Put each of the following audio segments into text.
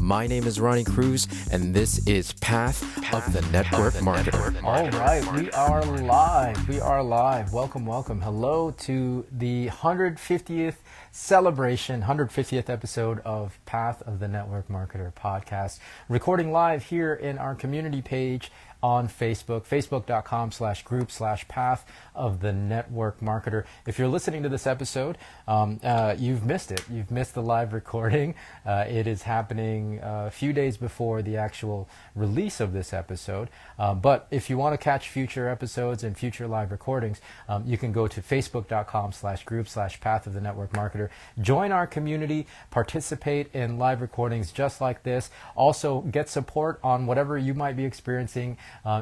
My name is Ronnie Cruz, and this is Path of the Network Marketer. All right, we are live. We are live. Welcome, welcome. Hello to the 150th celebration, 150th episode of Path of the Network Marketer podcast. Recording live here in our community page on Facebook, facebook.com/group/path of the network marketer. If you're listening to this episode, you've missed it. You've missed the live recording. It is happening a few days before the actual release of this episode. But if you want to catch future episodes and future live recordings, you can go to facebook.com/group/path of the network marketer. Join our community, participate in live recordings just like this. Also get support on whatever you might be experiencing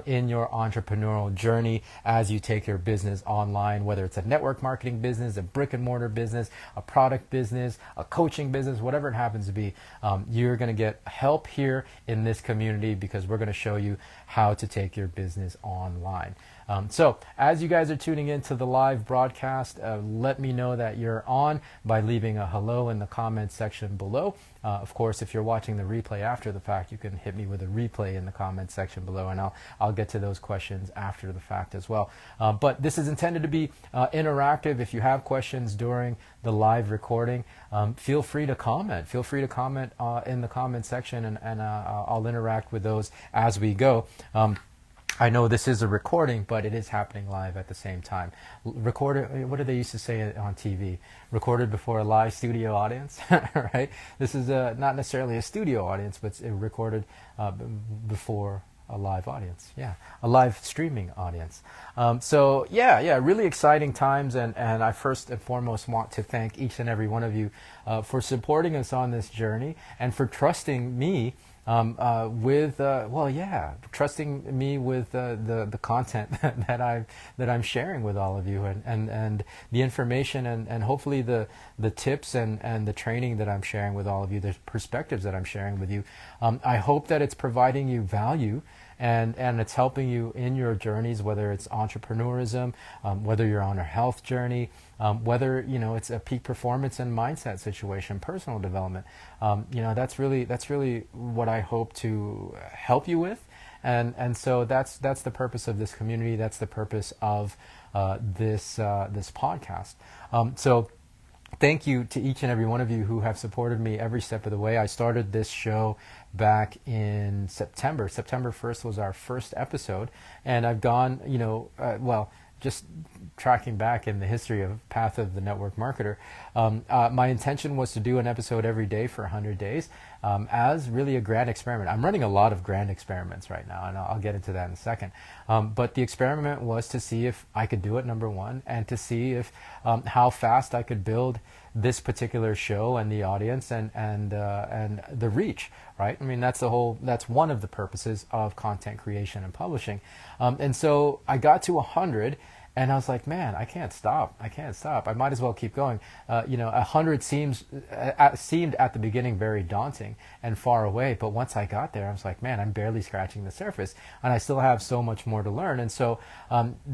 in your entrepreneurial journey as you take your business online, whether it's a network marketing business, a brick and mortar business, a product business, a coaching business, whatever it happens to be. You're going to get help here in this community because we're going to show you how to take your business online. So as you guys are tuning into the live broadcast, let me know that you're on by leaving a hello in the comments section below. Of course, if you're watching the replay after the fact, you can hit me with a replay in the comments section below, and I'll get to those questions after the fact as well. But this is intended to be interactive. If you have questions during the live recording, feel free to comment. Feel free to comment in the comment section, and I'll interact with those as we go. I know this is a recording, but it is happening live at the same time. Recorded, what do they used to say on TV? Recorded before a live studio audience, right? This is not necessarily a studio audience, but it's recorded before a live audience. Yeah, a live streaming audience. So really exciting times, and I first and foremost want to thank each and every one of you for supporting us on this journey and for trusting me trusting me with the content that I'm sharing with all of you, and the information and hopefully the tips and the training that I'm sharing with all of you, the perspectives that I'm sharing with you. I hope that it's providing you value. And it's helping you in your journeys, whether it's entrepreneurism, whether you're on a health journey, whether it's a peak performance and mindset situation, personal development. That's really what I hope to help you with, and so that's the purpose of this community. That's the purpose of this podcast. So thank you to each and every one of you who have supported me every step of the way. I started this show back in September. September 1st was our first episode, and I've gone, just tracking back in the history of Path of the Network Marketer, my intention was to do an episode every day for 100 days as really a grand experiment. I'm running a lot of grand experiments right now, and I'll get into that in a second. But the experiment was to see if I could do it, number one, and to see if how fast I could build this particular show and the audience and the reach, right? I mean, that's one of the purposes of content creation and publishing. And so I got to 100, and I was like, man, I can't stop. I might as well keep going. 100 seemed at the beginning very daunting and far away, but once I got there, I was like, man, I'm barely scratching the surface, and I still have so much more to learn. And so,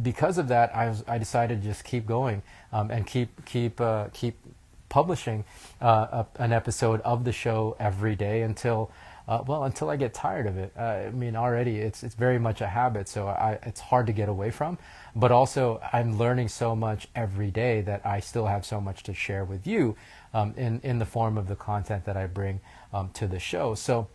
because of that, I decided to just keep going and keep publishing an episode of the show every day until I get tired of it. I mean, already it's very much a habit, so it's hard to get away from. But also, I'm learning so much every day that I still have so much to share with you in the form of the content that I bring to the show. So,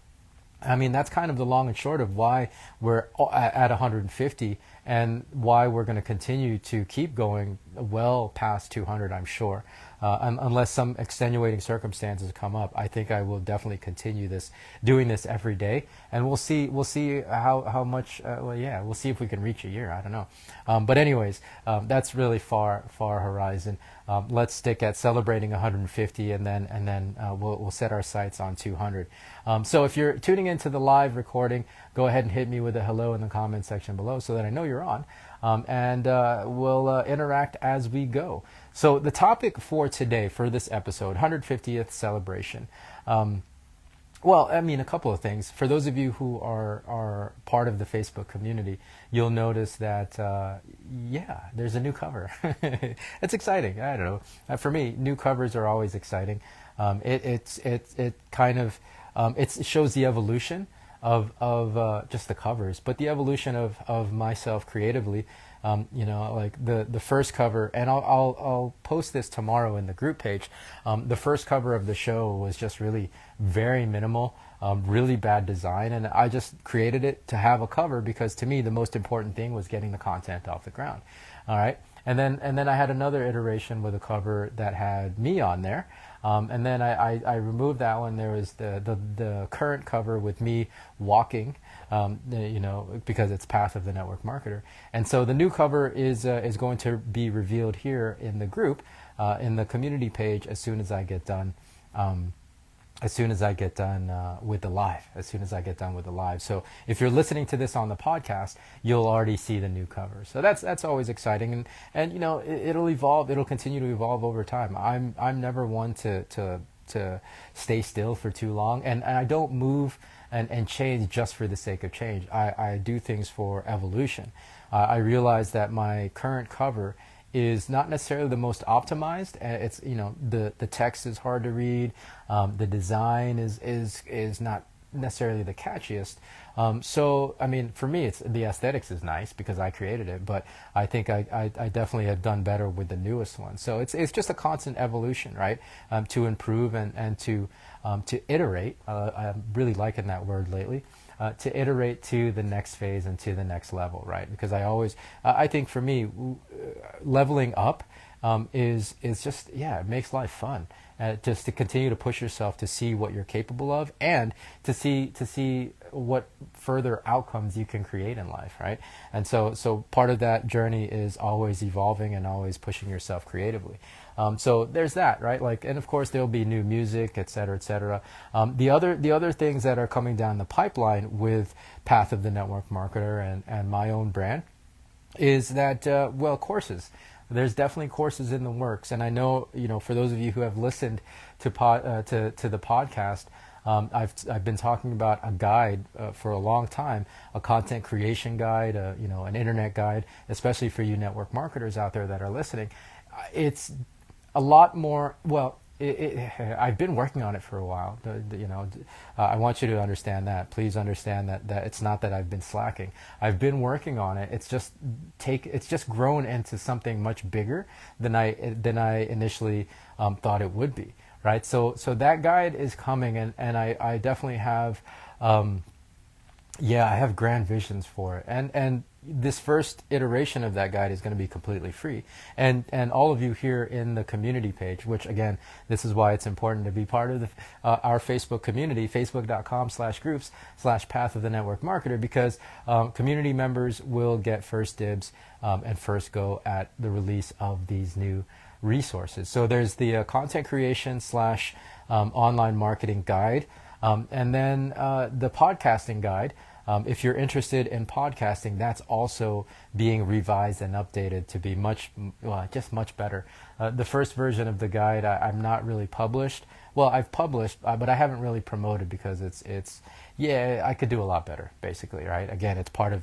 I mean, that's kind of the long and short of why we're at 150 and why we're going to continue to keep going well past 200, I'm sure. Unless some extenuating circumstances come up, I think I will definitely continue doing this every day, and we'll see how much. We'll see if we can reach a year. I don't know, but anyways, that's really far horizon. Let's stick at celebrating 150, and then we'll set our sights on 200. So if you're tuning into the live recording, go ahead and hit me with a hello in the comment section below so that I know you're on, and we'll interact as we go. So the topic for today, for this episode, 150th celebration. Well, I mean, a couple of things. For those of you who are part of the Facebook community, you'll notice that, there's a new cover. It's exciting. I don't know. For me, new covers are always exciting. It kind of it shows the evolution of just the covers, but the evolution of myself creatively. Like the first cover, and I'll post this tomorrow in the group page. The first cover of the show was just really very minimal, really bad design, and I just created it to have a cover because to me the most important thing was getting the content off the ground. All right, and then I had another iteration with a cover that had me on there. And then I removed that one. There was the current cover with me walking, because it's Path of the Network Marketer. And so the new cover is going to be revealed here in the group, in the community page as soon as I get done. With the live. So if you're listening to this on the podcast, you'll already see the new cover. So that's always exciting, and it'll evolve. It'll continue to evolve over time. I'm never one to stay still for too long, and I don't move and change just for the sake of change. I do things for evolution. I realize that my current cover is not necessarily the most optimized. It's the text is hard to read. The design is not necessarily the catchiest. So I mean, for me, it's the aesthetics is nice because I created it, but I think I definitely have done better with the newest one. So it's just a constant evolution, right? To improve and to iterate. I'm really liking that word lately. To iterate to the next phase and to the next level, right? Because I think for me, leveling up is just, it makes life fun. Just to continue to push yourself to see what you're capable of and to see what further outcomes you can create in life, right? And so part of that journey is always evolving and always pushing yourself creatively. So there's that, right? And of course there'll be new music, et cetera, et cetera. The other things that are coming down the pipeline with Path of the Network Marketer and my own brand is that, courses. There's definitely courses in the works, and I know, for those of you who have listened to the podcast, I've been talking about a guide for a long time, a content creation guide, an internet guide, especially for you network marketers out there that are listening. It's a lot more. I've been working on it for a while. I want you to understand that. Please understand that it's not that I've been slacking. I've been working on it. It's just grown into something much bigger than I initially thought it would be. Right. So that guide is coming, and I definitely have. I have grand visions for it, and this first iteration of that guide is going to be completely free, and all of you here in the community page, which again, this is why it's important to be part of our Facebook community, facebook.com/groups/Path of the Network Marketer, because community members will get first dibs and first go at the release of these new resources. So there's the content creation / online marketing guide, and then the podcasting guide. If you're interested in podcasting, that's also being revised and updated to be much better. The first version of the guide, I'm not really published. Well, I've published, but I haven't really promoted because I could do a lot better, basically, right? Again, it's part of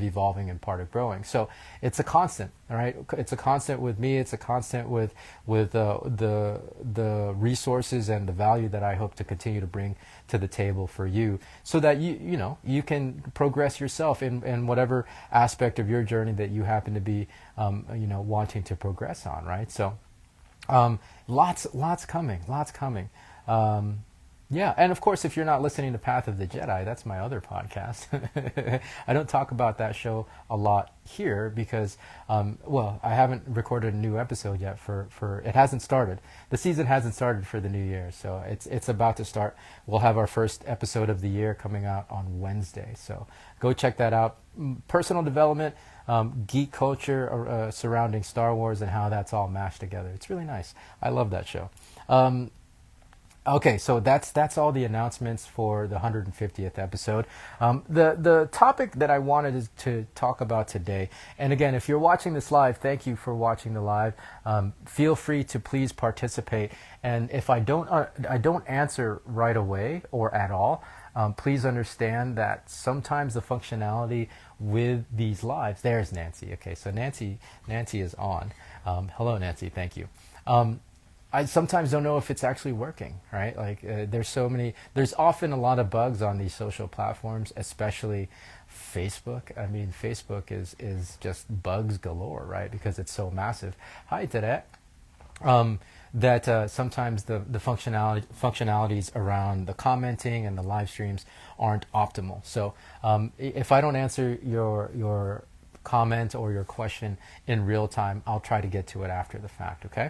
evolving and part of growing. So it's a constant, all right? It's a constant with me. It's a constant with the resources and the value that I hope to continue to bring to the table for you, so that you can progress yourself in whatever aspect of your journey that you happen to be wanting to progress on, right? So lots coming. And of course, if you're not listening to Path of the Jedi, that's my other podcast. I don't talk about that show a lot here because, I haven't recorded a new episode yet for it hasn't started. The season hasn't started for the new year, so it's about to start. We'll have our first episode of the year coming out on Wednesday, so go check that out. Personal development, geek culture surrounding Star Wars and how that's all mashed together. It's really nice. I love that show. Okay, so that's all the announcements for the 150th episode. The topic that I wanted to talk about today, and again, if you're watching this live, thank you for watching the live. Feel free to please participate. And if I don't answer right away or at all, please understand that sometimes the functionality with these lives. There's Nancy. Okay, so Nancy is on. Hello, Nancy. Thank you. I sometimes don't know if it's actually working, right? Like there's often a lot of bugs on these social platforms, especially Facebook. I mean, Facebook is just bugs galore, right? Because it's so massive. Hi to that. That sometimes the functionalities around the commenting and the live streams aren't optimal. So if I don't answer your comment or your question in real time, I'll try to get to it after the fact. Okay.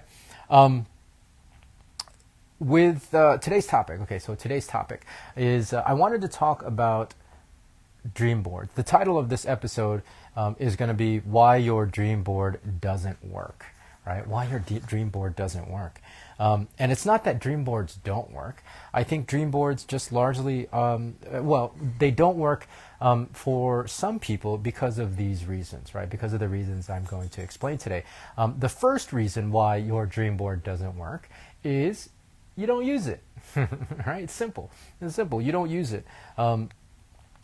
With today's topic, so today's topic is I wanted to talk about dream boards. The title of this episode is going to be Why Your Dream Board Doesn't Work, right? Why your dream board doesn't work. And it's not that dream boards don't work. I think dream boards just largely, they don't work for some people because of these reasons, right? Because of the reasons I'm going to explain today. The first reason why your dream board doesn't work is you don't use it, right? It's simple. It's simple. You don't use it.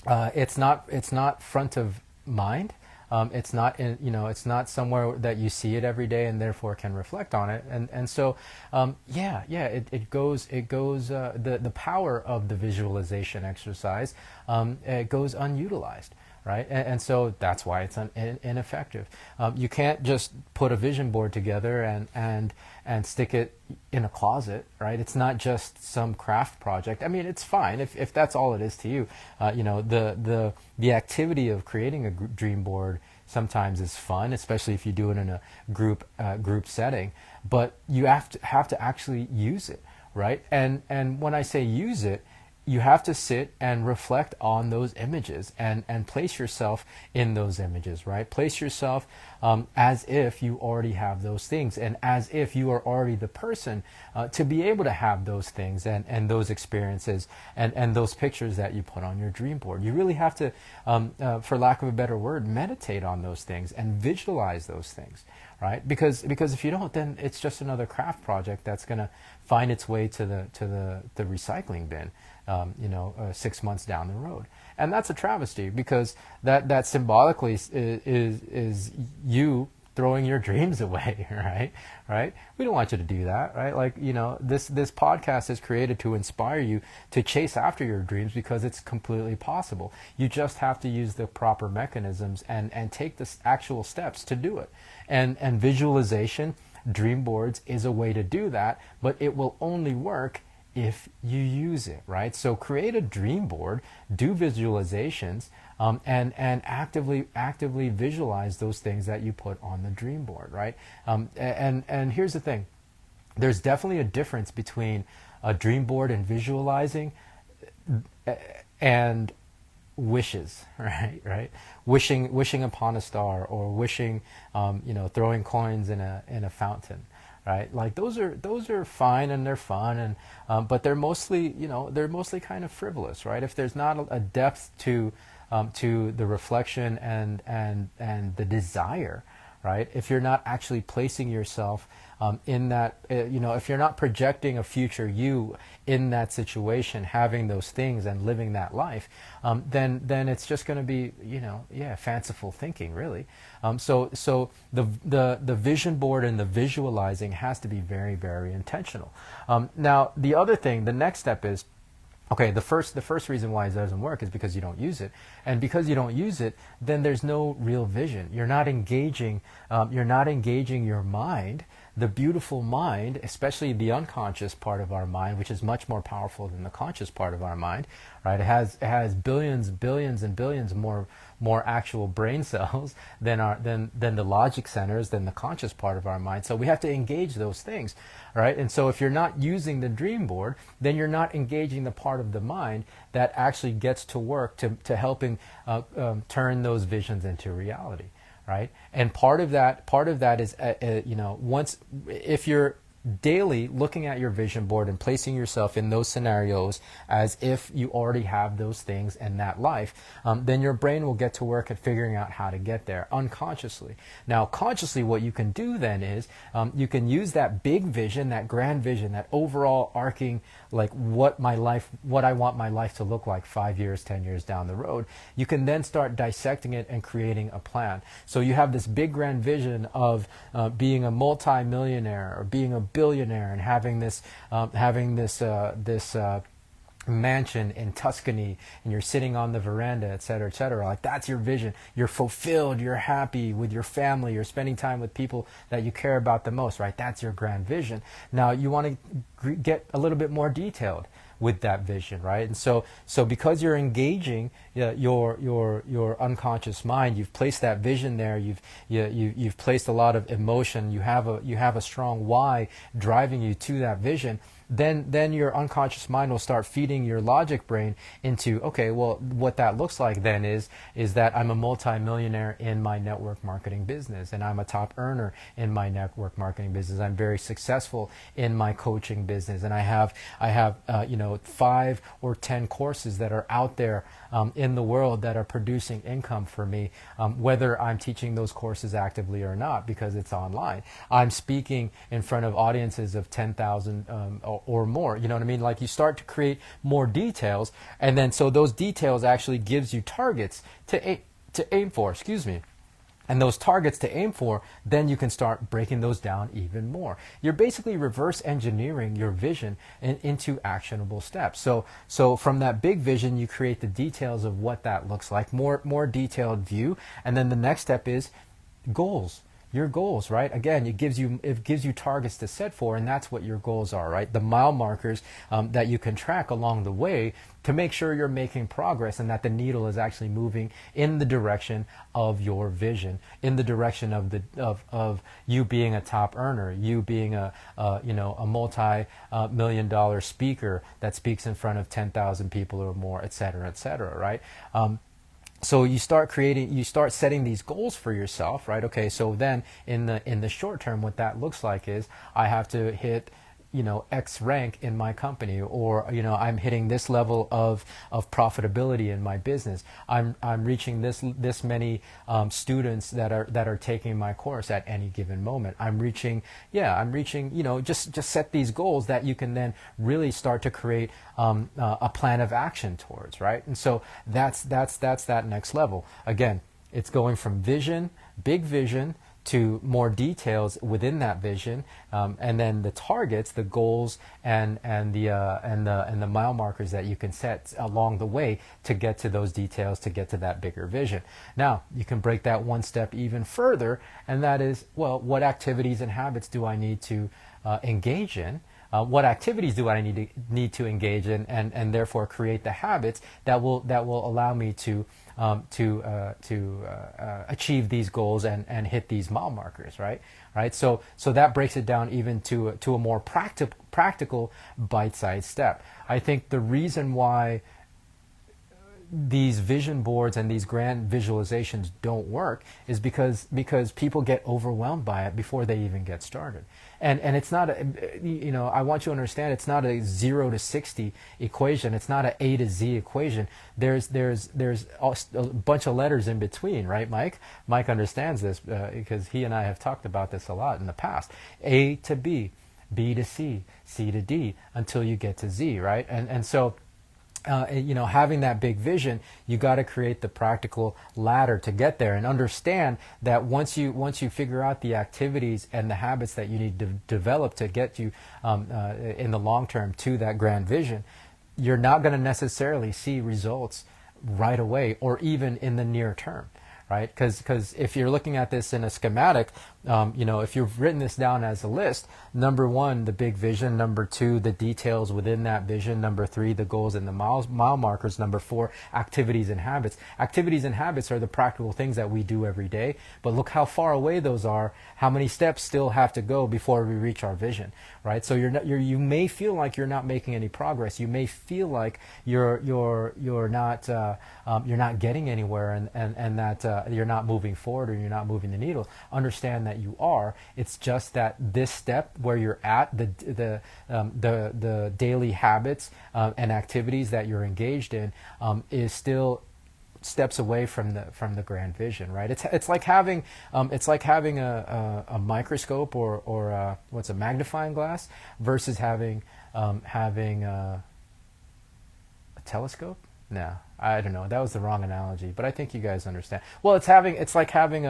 It's not front of mind. It's not it's not somewhere that you see it every day and therefore can reflect on it. And so, it goes, the power of the visualization exercise, it goes unutilized. Right, and so that's why it's ineffective. You can't just put a vision board together and stick it in a closet, right? It's not just some craft project. I mean, it's fine if that's all it is to you. The activity of creating a dream board sometimes is fun, especially if you do it in a group setting. But you have to actually use it, right? And when I say use it, you have to sit and reflect on those images and place yourself in those images, right? Place yourself as if you already have those things and as if you are already the person to be able to have those things and those experiences and those pictures that you put on your dream board. You really have to, for lack of a better word, meditate on those things and visualize those things, right? Because if you don't, then it's just another craft project that's going to find its way to the recycling bin. 6 months down the road, and that's a travesty because that symbolically is you throwing your dreams away, right? We don't want you to do that, right? Like this podcast is created to inspire you to chase after your dreams because it's completely possible. You just have to use the proper mechanisms and take the actual steps to do it. And visualization, dream boards is a way to do that, but it will only work if you use it, right? So create a dream board, do visualizations, and actively visualize those things that you put on the dream board, right? And here's the thing: there's definitely a difference between a dream board and visualizing, and wishes, right? Wishing upon a star or wishing, throwing coins in a fountain. Right, like those are fine and they're fun but they're mostly kind of frivolous, right? If there's not a depth to the reflection and the desire, right? If you're not actually placing yourself in that, if you're not projecting a future you in that situation, having those things and living that life, then it's just going to be, fanciful thinking, really. So the vision board and the visualizing has to be very, very intentional. Now, the other thing, the next step is, okay, the first reason why it doesn't work is because you don't use it, and because you don't use it, then there's no real vision. You're not engaging your mind, the beautiful mind, especially the unconscious part of our mind, which is much more powerful than the conscious part of our mind, right? It has billions and billions more actual brain cells than the logic centers, than the conscious part of our mind. So we have to engage those things, right? And so if you're not using the dream board, then you're not engaging the part of the mind that actually gets to work to helping turn those visions into reality. Right, and part of that is if you're daily looking at your vision board and placing yourself in those scenarios as if you already have those things in that life, then your brain will get to work at figuring out how to get there unconsciously. Now, consciously, what you can do then is you can use that big vision, that grand vision, that overall arcing, like what I want my life to look like 5 years, 10 years down the road. You can then start dissecting it and creating a plan. So you have this big grand vision of being a multi-millionaire or being a billionaire and having this mansion in Tuscany, and you're sitting on the veranda, et cetera, et cetera. Like, that's your vision. You're fulfilled. You're happy with your family. You're spending time with people that you care about the most, right? That's your grand vision. Now, you want to get a little bit more detailed with that vision, right? And so because you're engaging your unconscious mind, you've placed that vision there. You've placed a lot of emotion. You have a strong why driving you to that vision. Then your unconscious mind will start feeding your logic brain into, okay, well, what that looks like then is that I'm a multimillionaire in my network marketing business, and I'm a top earner in my network marketing business. I'm very successful in my coaching business, and I have 5 or 10 courses that are out there in the world that are producing income for me, whether I'm teaching those courses actively or not, because it's online. I'm speaking in front of audiences of 10,000 or more. You know what I mean? Like, you start to create more details, and then so those details actually gives you targets to aim for. Excuse me. And those targets to aim for, then you can start breaking those down even more. You're basically reverse engineering your vision into actionable steps. So from that big vision, you create the details of what that looks like, more detailed view. And then the next step is goals. Your goals, right? Again, it gives you targets to set for, and that's what your goals are, right? The mile markers that you can track along the way to make sure you're making progress and that the needle is actually moving in the direction of your vision, in the direction of you being a top earner, you being a multi-million dollar speaker that speaks in front of 10,000 people or more, et cetera, right? So you start setting these goals for yourself, right? Okay, so then in the short term, what that looks like is I have to hit, X rank in my company, or, I'm hitting this level of profitability in my business. I'm reaching this many students that are taking my course at any given moment. I'm reaching, just set these goals that you can then really start to create a plan of action towards, right? And so that's that next level. Again, it's going from big vision, to more details within that vision, and then the targets, the goals, and the mile markers that you can set along the way to get to those details, to get to that bigger vision. Now, you can break that one step even further, and that is, well, what activities and habits do I need to engage in? What activities do I need to engage in, and therefore create the habits that will allow me to achieve these goals and hit these mile markers, right? So that breaks it down even to a more practical bite-sized step. I think the reason why these vision boards and these grand visualizations don't work is because people get overwhelmed by it before they even get started. And it's not I want you to understand, it's not a 0 to 60 equation. It's not a A to Z equation. There's a bunch of letters in between, right, Mike? Mike understands this because he and I have talked about this a lot in the past. A to B, B to C, C to D, until you get to Z, right? And so having that big vision, you got to create the practical ladder to get there, and understand that once you figure out the activities and the habits that you need to develop to get you in the long term to that grand vision, you're not going to necessarily see results right away or even in the near term. Right? Because if you're looking at this in a schematic, if you've written this down as a list, number 1, the big vision, number 2, the details within that vision, number 3, the goals and the mile markers, number 4, activities and habits. Activities and habits are the practical things that we do every day, but look how far away those are, how many steps still have to go before we reach our vision, right? So you may feel like you're not making any progress. You may feel like you're not getting anywhere, and that you're not moving forward, or you're not moving the needle. Understand that you are. It's just that this step where you're at, the daily habits and activities that you're engaged in is still steps away from the grand vision, right? It's like having a microscope or what's a magnifying glass versus having a telescope. No, I don't know. That was the wrong analogy, but I think you guys understand. Well, it's like having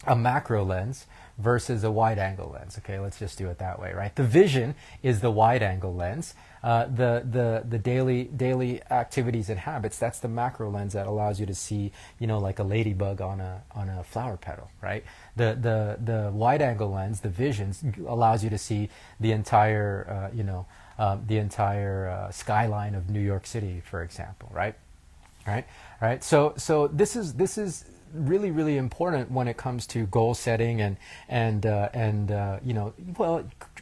a macro lens versus a wide angle lens. Okay, let's just do it that way, right? The vision is the wide angle lens. The daily activities and habits, that's the macro lens that allows you to see, like a ladybug on a flower petal, right? The wide angle lens, the vision, allows you to see the entire skyline of New York City, for example, right? Right. So this is really, really important when it comes to goal setting and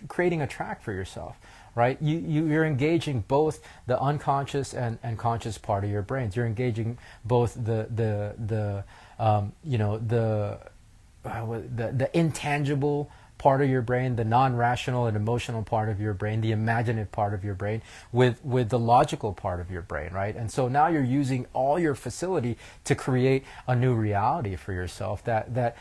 creating a track for yourself, right? You're engaging both the unconscious and conscious part of your brains. You're engaging both the intangible part of your brain, the non-rational and emotional part of your brain, the imaginative part of your brain, with the logical part of your brain, right? And so now you're using all your facility to create a new reality for yourself that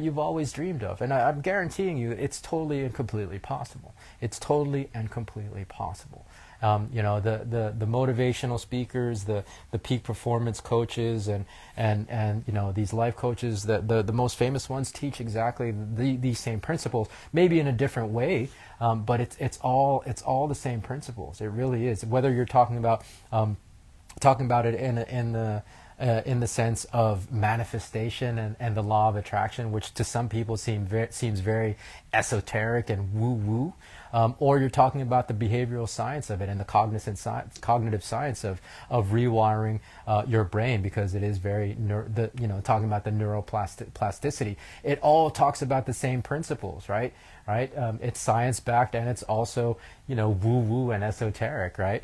you've always dreamed of. And I'm guaranteeing you, it's totally and completely possible. It's totally and completely possible. The motivational speakers, the peak performance coaches, and these life coaches, the most famous ones teach exactly these same principles, maybe in a different way, but it's all the same principles. It really is. Whether you're talking about it in the sense of manifestation and the law of attraction, which to some people seems very esoteric and woo-woo, or you're talking about the behavioral science of it and the cognitive science of rewiring your brain, because it is very talking about the neuroplasticity. It all talks about the same principles, right? It's science backed, and it's also woo-woo and esoteric, right?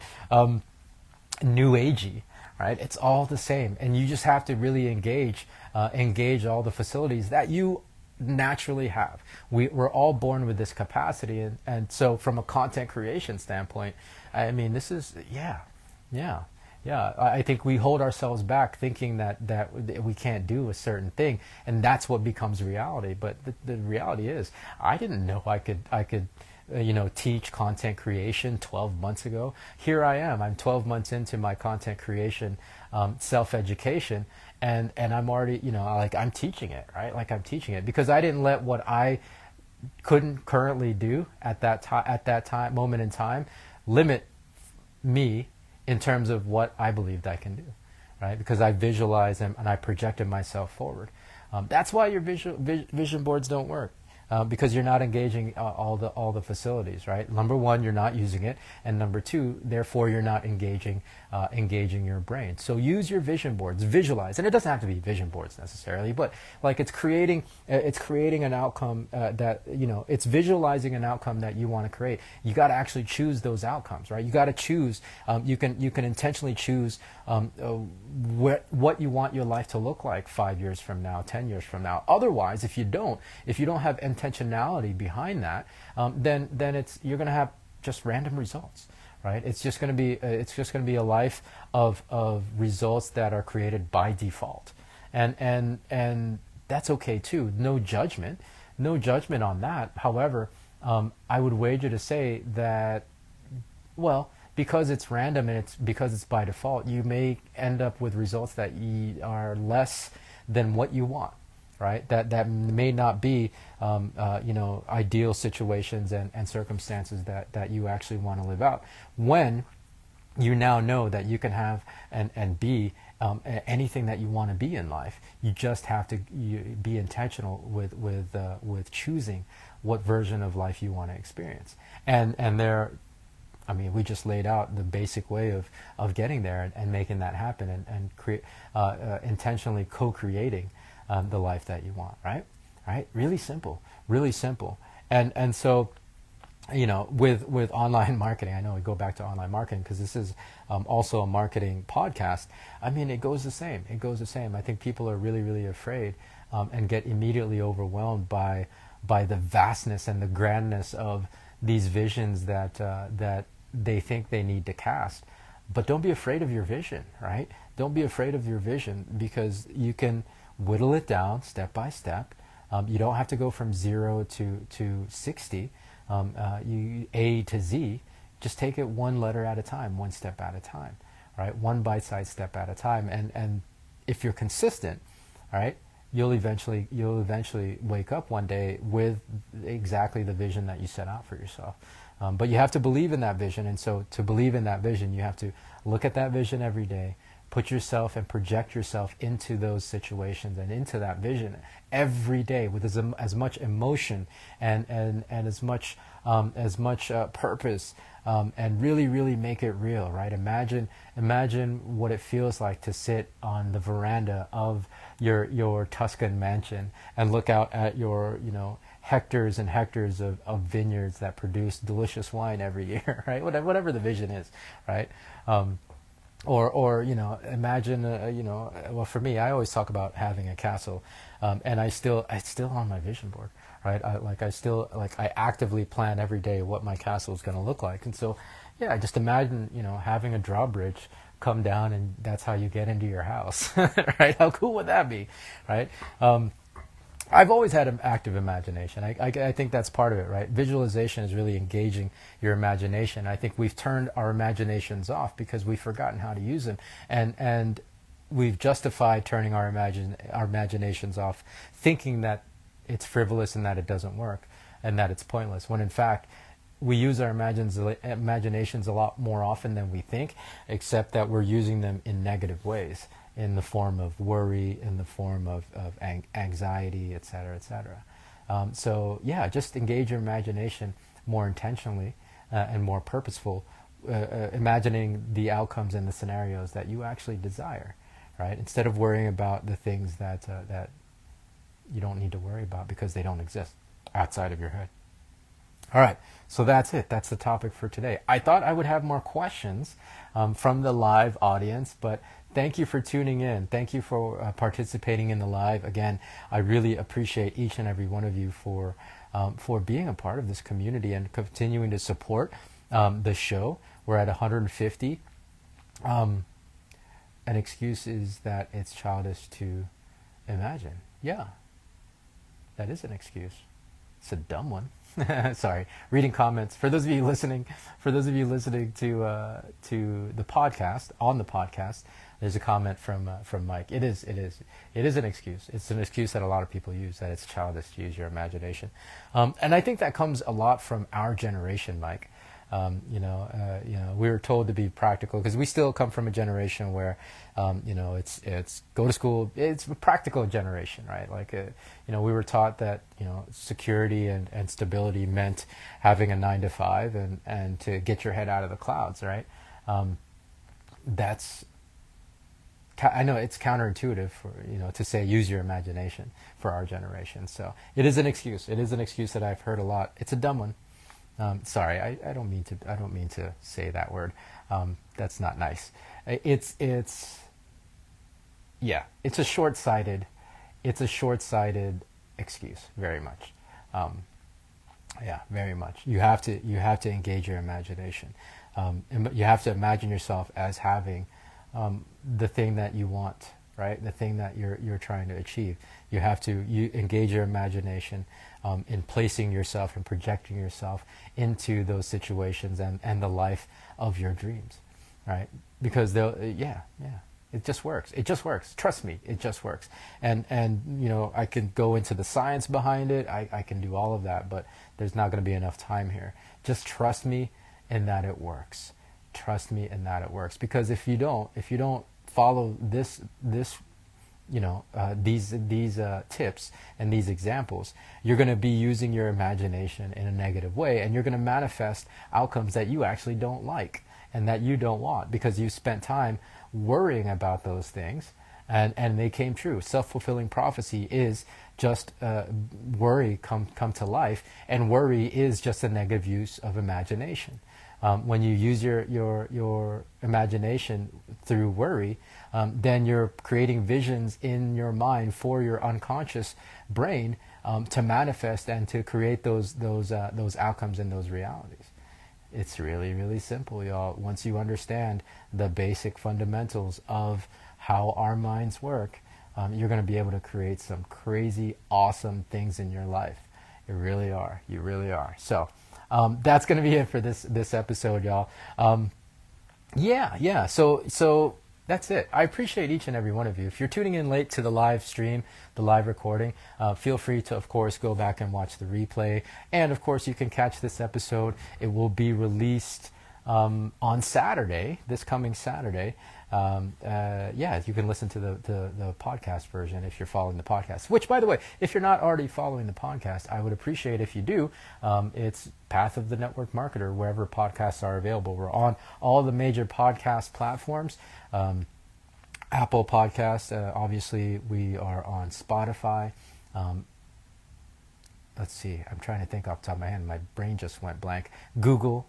New agey. Right? It's all the same, and you just have to really engage all the facilities that you naturally have. We're all born with this capacity, and so from a content creation standpoint, I mean, this is yeah. I think we hold ourselves back thinking that we can't do a certain thing, and that's what becomes reality. But the reality is, I didn't know I could teach content creation 12 months ago. Here I am. I'm 12 months into my content creation self-education, and I'm already, I'm teaching it, right? Like, I'm teaching it because I didn't let what I couldn't currently do at that moment in time limit me in terms of what I believed I can do, right? Because I visualized and I projected myself forward. That's why your vision boards don't work. Because you're not engaging all the facilities, right? Number one, you're not using it, and number two, therefore, you're not engaging your brain. So use your vision boards, visualize, and it doesn't have to be vision boards necessarily, but like it's creating an outcome that it's visualizing an outcome that you want to create. You got to actually choose those outcomes, right? You got to choose. You can intentionally choose what you want your life to look like 5 years from now, 10 years from now. Otherwise, if you don't have intentionality behind that, then you're going to have just random results, right? It's just going to be a life of results that are created by default, and that's okay too. No judgment on that. However, I would wager to say that, well, because it's random and because it's by default, you may end up with results that are less than what you want, right? That may not be ideal situations and circumstances that you actually want to live out. When you now know that you can have and be anything that you want to be in life, you just have to be intentional with choosing what version of life you want to experience. And there, I mean, we just laid out the basic way of getting there and making that happen and intentionally co-creating the life that you want, right? Really simple. And so, with online marketing, I know we go back to online marketing because this is also a marketing podcast. I mean, it goes the same. I think people are really, really afraid and get immediately overwhelmed by the vastness and the grandness of these visions that they think they need to cast. But don't be afraid of your vision, right? Don't be afraid of your vision, because you can whittle it down step by step. You don't have to go from 0 to 60, A to Z. Just take it one letter at a time, one step at a time, right? 1 bite-sized step at a time. And if you're consistent, right, you'll eventually wake up one day with exactly the vision that you set out for yourself. But you have to believe in that vision, and so to believe in that vision, you have to look at that vision every day, put yourself and project yourself into those situations and into that vision every day with as much emotion and as much purpose, and really make it real, right? Imagine what it feels like to sit on the veranda of your Tuscan mansion and look out at your hectares and hectares of vineyards that produce delicious wine every year, right? Whatever the vision is, right? Or imagine well, for me, I always talk about having a castle, and it's still on my vision board, right? I actively plan every day what my castle is going to look like. And so yeah, just imagine having a drawbridge come down, and that's how you get into your house. Right? How cool would that be, right? I've always had an active imagination. I think that's part of it, right? Visualization is really engaging your imagination. I think we've turned our imaginations off because we've forgotten how to use them, and we've justified turning our imaginations off, thinking that it's frivolous and that it doesn't work and that it's pointless. When in fact, we use our imaginations a lot more often than we think, except that we're using them in negative ways, in the form of worry, in the form of anxiety, etc., etc. So yeah, just engage your imagination more intentionally and more purposeful, imagining the outcomes and the scenarios that you actually desire, right? Instead of worrying about the things that you don't need to worry about because they don't exist outside of your head. All right, so that's it. That's the topic for today. I thought I would have more questions from the live audience, but thank you for tuning in. Thank you for participating in the live. Again, I really appreciate each and every one of you for being a part of this community and continuing to support the show. We're at 150. An excuse is that it's childish to imagine. Yeah, that is an excuse. It's a dumb one. Sorry, reading comments. For those of you listening to the podcast, there's a comment from Mike. It is an excuse. It's an excuse that a lot of people use, that it's childish to use your imagination, and I think that comes a lot from our generation, Mike. We were told to be practical because we still come from a generation where, it's go to school. It's a practical generation, right? We were taught that, security and stability meant having a 9-to-5 and to get your head out of the clouds, right? I know it's counterintuitive to say use your imagination for our generation. So it is an excuse. It is an excuse that I've heard a lot. It's a dumb one. Sorry, I don't mean to say that word. That's not nice. It's a short-sighted excuse, very much. Very much. You have to engage your imagination. You have to imagine yourself as having the thing that you want, right? The thing that you're trying to achieve. You have to engage your imagination in placing yourself and projecting yourself into those situations and the life of your dreams, right? Because it just works. It just works. Trust me, it just works. And I can go into the science behind it. I can do all of that, but there's not going to be enough time here. Just trust me in that it works. Trust me in that it works. Because if you don't follow these tips and these examples, you're going to be using your imagination in a negative way, and you're going to manifest outcomes that you actually don't like and that you don't want because you spent time worrying about those things and they came true. Self-fulfilling prophecy is just worry come to life, and worry is just a negative use of imagination. When you use your imagination through worry, then you're creating visions in your mind for your unconscious brain to manifest and to create those outcomes and those realities. It's really, really simple, y'all. Once you understand the basic fundamentals of how our minds work, you're going to be able to create some crazy, awesome things in your life. You really are. You really are. So that's going to be it for this episode, y'all. So That's it. I appreciate each and every one of you. If you're tuning in late to the live stream, the live recording, feel free to, of course, go back and watch the replay. And, of course, you can catch this episode. It will be released on Saturday, this coming Saturday. You can listen to the podcast version if you're following the podcast. Which, by the way, if you're not already following the podcast, I would appreciate if you do. It's Path of the Network Marketer, wherever podcasts are available. We're on all the major podcast platforms. Apple Podcasts, obviously we are on Spotify. Let's see, I'm trying to think off the top of my head. My brain just went blank. Google,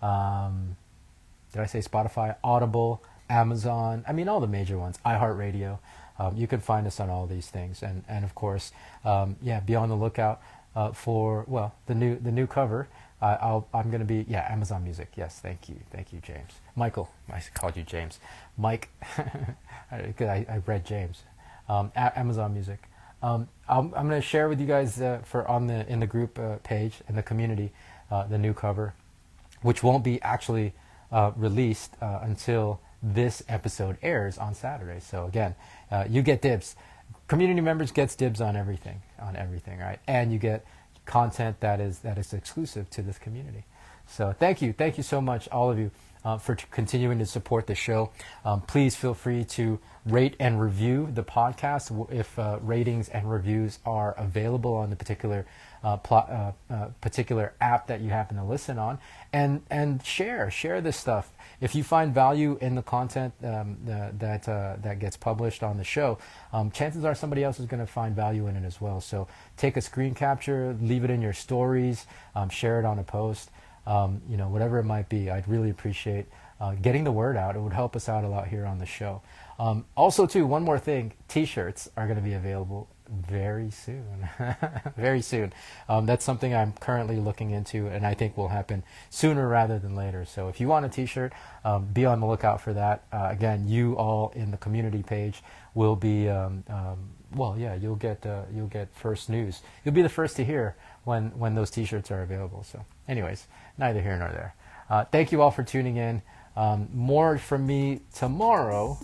did I say Spotify? Audible, Amazon, all the major ones, iHeartRadio. You can find us on all these things. And of course, be on the lookout for, the new cover. I'm going to be, Amazon Music. Yes, thank you, James. Michael, I called you James. Mike, I read James. Amazon Music. I'm going to share with you guys in the group page in the community the new cover, which won't be actually released until this episode airs on Saturday. So again, you get dibs. Community members gets dibs on everything, right? And you get content that is exclusive to this community. So thank you so much, all of you, for continuing to support the show. Please feel free to rate and review the podcast if ratings and reviews are available on the particular app that you happen to listen on, and share this stuff. If you find value in the content that gets published on the show, chances are somebody else is going to find value in it as well. So take a screen capture, leave it in your stories, share it on a post, whatever it might be. I'd really appreciate getting the word out. It would help us out a lot here on the show. Also, too, one more thing: T-shirts are going to be available very soon. Very soon. That's something I'm currently looking into, and I think will happen sooner rather than later. So if you want a T-shirt, be on the lookout for that. Again, you all in the community page will be you'll get first news. You'll be the first to hear when those T-shirts are available. So anyways, neither here nor there. Thank you all for tuning in. More from me tomorrow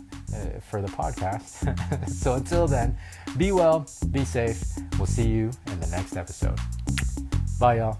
for the podcast. So until then, be well, be safe. We'll see you in the next episode. Bye, y'all.